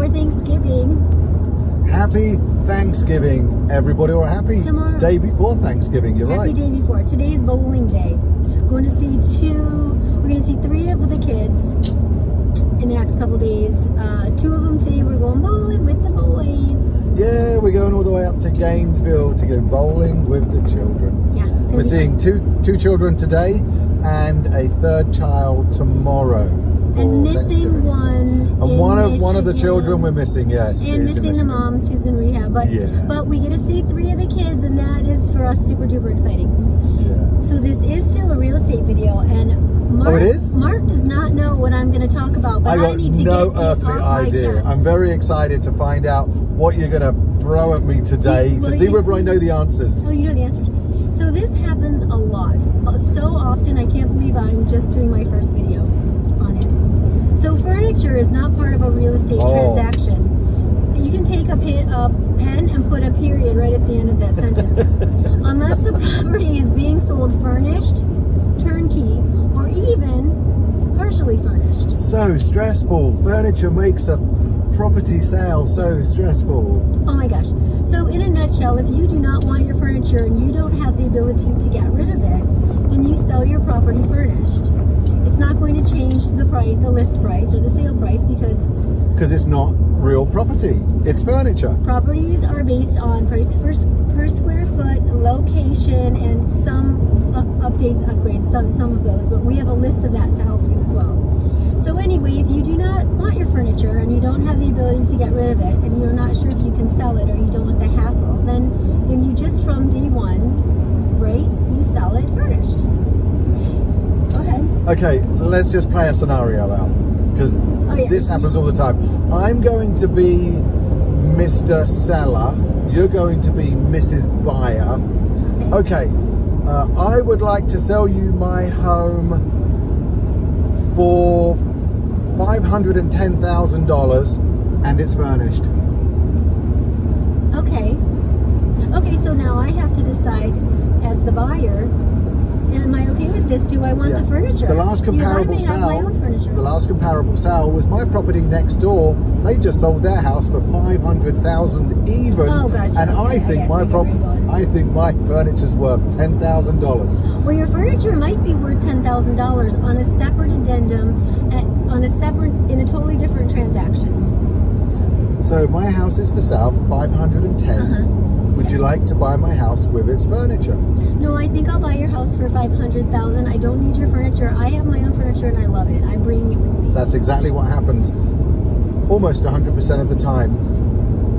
before Thanksgiving. Happy Thanksgiving, everybody, or happy Tomorrow. Day before Thanksgiving. You're right. Happy day before. Today's bowling day. We're going to see 3 of the kids in the next couple days. 2 of them today. We're going bowling with the boys. Yeah, we're going all the way up to Gainesville to go bowling with the children. Yeah. We're seeing two children today and a 3rd child tomorrow. And missing one. And one of the children we're missing, yes. And missing the moms who's in rehab. But we get to see 3 of the kids, and that is for us super duper exciting. Yeah. So this is still a real estate video, and Mark, it is? Mark does not know what I'm going to talk about, but I need to no get earthly idea. I'm very excited to find out what you're going to throw at me today to see whether I know the answers. Oh, you know the answers. So this happens a lot. So often, I can't believe I'm just doing my first video on it. So furniture is not part of a real estate transaction. You can take a pen and put a period right at the end of that sentence. Unless the property is being sold furnished, turnkey, or even partially furnished. So stressful. Furniture makes a property sale so stressful. Oh my gosh. So in a nutshell, if you do not want your furniture and you don't have the ability to get rid of it, then you sell your property furnished. It's not going to change the price, the list price or the sale price, because it's not real property. It's furniture. Properties are based on price per square foot, location, and some updates, upgrades, some of those. But we have a list of that to help you as well. So anyway, if you do not want your furniture and you don't have the ability to get rid of it, and you're not sure if you can sell it or you don't want the hassle, then you just from day one, right? You sell it furnished. Go ahead. Okay, let's just play a scenario out, because this happens all the time. I'm going to be Mr. Seller. You're going to be Mrs. Buyer. Okay, I would like to sell you my home for $510,000 and it's furnished. Okay. Okay, so now I have to decide as the buyer, am I okay with this? Do I want the furniture? The last comparable sale was my property next door. They just sold their house for $500,000 even. Oh gosh. And I think my furniture's worth $10,000. Well, your furniture might be worth $10,000 on a separate addendum, in a totally different transaction. So my house is for sale for $510,000. Would you like to buy my house with its furniture? No, I think I'll buy your house for $500,000. I don't need your furniture. I have my own furniture and I love it. I'm bringing it with me. That's exactly what happens almost 100% of the time.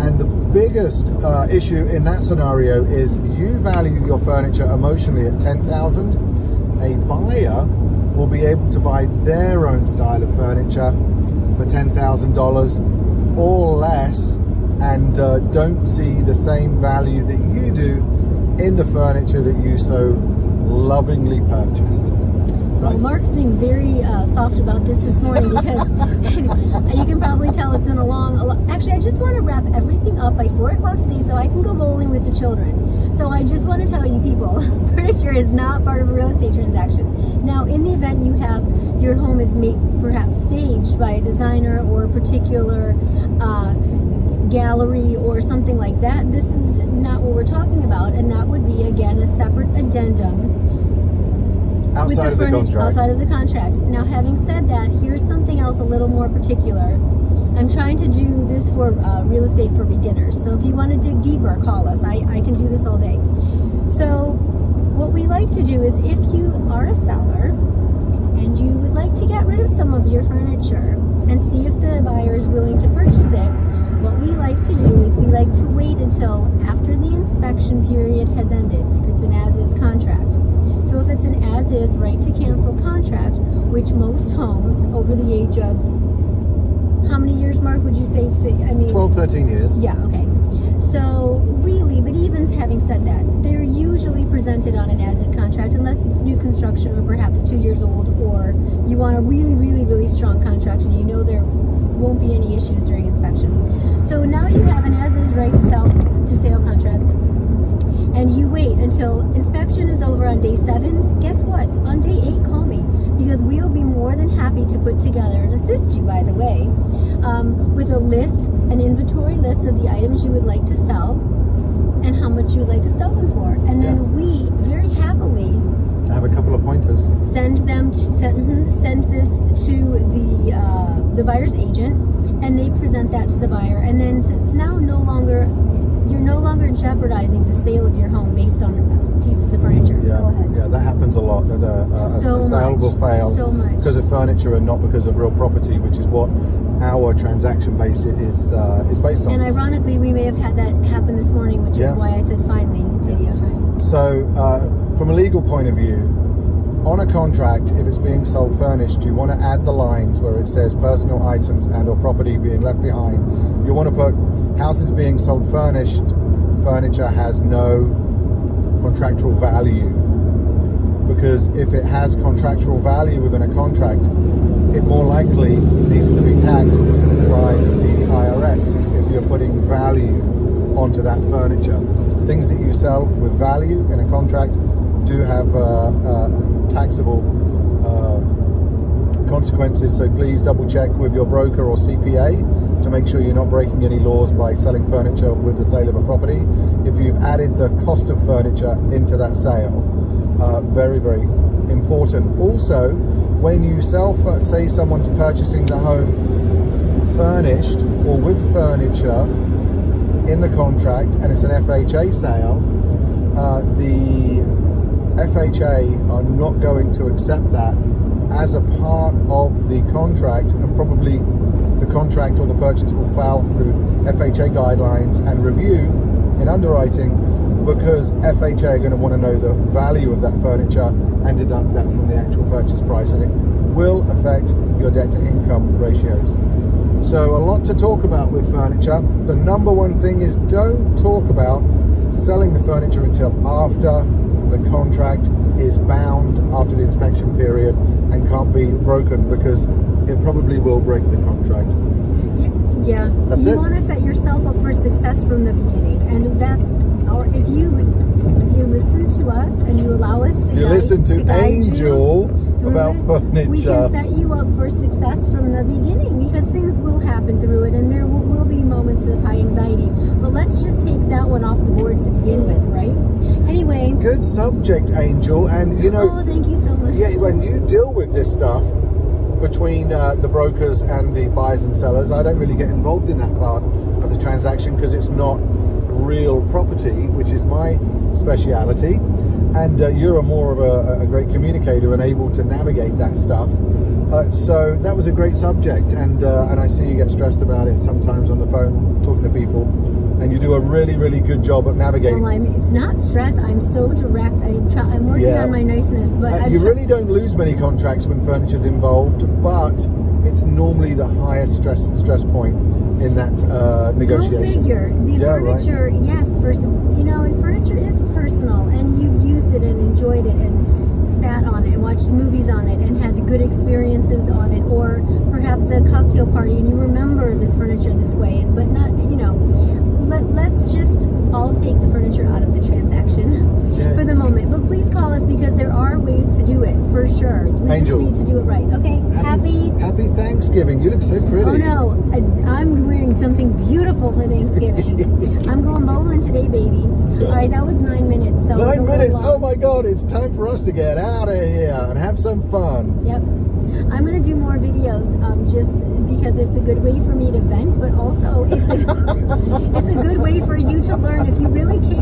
And the biggest issue in that scenario is you value your furniture emotionally at $10,000. A buyer will be able to buy their own style of furniture for $10,000 or less, and don't see the same value that you do in the furniture that you so lovingly purchased. Well, Mark's being very soft about this morning because you can probably tell it's been a long... Actually, I just want to wrap everything up by 4 o'clock today so I can go bowling with the children. So I just want to tell you people, furniture is not part of a real estate transaction. Now, in the event you have your home is perhaps staged by a designer or a particular gallery or something like that, this is not what we're talking about, and that would be, again, a separate addendum outside of the contract. Now, having said that, here's something else a little more particular. I'm trying to do this for real estate for beginners. So if you want to dig deeper, call us. I can do this all day. So what we like to do is, if you are a seller and you would like to get rid of some of your furniture and see if the buyer is willing to purchase it, what we like to do is we like to wait until after the inspection period has ended, if it's an as-is contract. So if it's an as-is right to cancel contract, which most homes over the age of, how many years, Mark, would you say? I mean, 12, 13 years. Yeah, okay. So really, but even having said that, they're usually presented on an as-is contract unless it's new construction or perhaps 2 years old, or you want a really, really, really strong contract and you know there won't be any issues during inspection. So now you have an as-is right to sale contract, and you wait until inspection is over on day 7. Guess what? On day 8, call me, because we'll be more than happy to put together and assist you, by the way, with a list, an inventory list of the items you would like to sell and how much you would like to sell them for. And then we very happily have a couple of pointers. Send this to the buyer's agent, and they present that to the buyer. And then it's now you're no longer jeopardizing the sale of your home based on pieces of furniture. Yeah, go ahead. Yeah, that happens a lot. That a sale will fail because of furniture and not because of real property, which is what our transaction base is based on. And ironically, we may have had that happen this morning, which is why I said finally video time. So, from a legal point of view, on a contract, if it's being sold furnished, you want to add the lines where it says personal items and or property being left behind. You want to put houses being sold furnished, furniture has no contractual value. Because if it has contractual value within a contract, it more likely needs to be taxed by the IRS if you're putting value onto that furniture. Things that you sell with value in a contract do have taxable consequences, so please double check with your broker or CPA to make sure you're not breaking any laws by selling furniture with the sale of a property. If you've added the cost of furniture into that sale, very, very important. Also, when you sell, say someone's purchasing the home furnished or with furniture in the contract and it's an FHA sale, the FHA are not going to accept that as a part of the contract, and probably the contract or the purchase will fail through FHA guidelines and review in underwriting, because FHA are going to want to know the value of that furniture and deduct that from the actual purchase price, and it will affect your debt to income ratios. So a lot to talk about with furniture. The number one thing is don't talk about selling the furniture until after the contract is bound, after the inspection period, and can't be broken, because it probably will break the contract. Yeah, that's it. You want to set yourself up for success from the beginning, and that's our. If you listen to us and you allow us to, listen to Angel about furniture, we can set you up for success from the beginning, because things will happen through it, and there will be moments of high anxiety. But let's just take that one off the board to begin with, right? Anyway, good subject, Angel, and you know. Oh, thank you so much. Yeah, when you deal with this stuff between the brokers and the buyers and sellers, I don't really get involved in that part of the transaction because it's not real property, which is my speciality, and you're more of a great communicator and able to navigate that stuff. So that was a great subject, and I see you get stressed about it sometimes on the phone talking to people, and you do a really, really good job of navigating. Well, it's not stress. I'm so direct. I'm working on my niceness, but you really don't lose many contracts when furniture's involved, but it's normally the highest stress point in that negotiation. Go figure. The furniture, right? Yes, furniture is personal, and you've used it and enjoyed it and sat on it and watched movies on it and had good experiences on it, or perhaps a cocktail party and you remember this furniture this way, but not, let's just all take the furniture out of the transaction for the moment. But please call us, because there are ways to do it for sure. We Angel, just need to do it right. Okay, happy Thanksgiving. You look so pretty. Oh no, I'm wearing something beautiful for Thanksgiving. I'm going bowling today, baby. All right, that was 9 minutes. So 9 minutes. Oh my God, it's time for us to get out of here and have some fun. Yep. I'm going to do more videos just because it's a good way for me to vent, but also it's a good way for you to learn if you really care.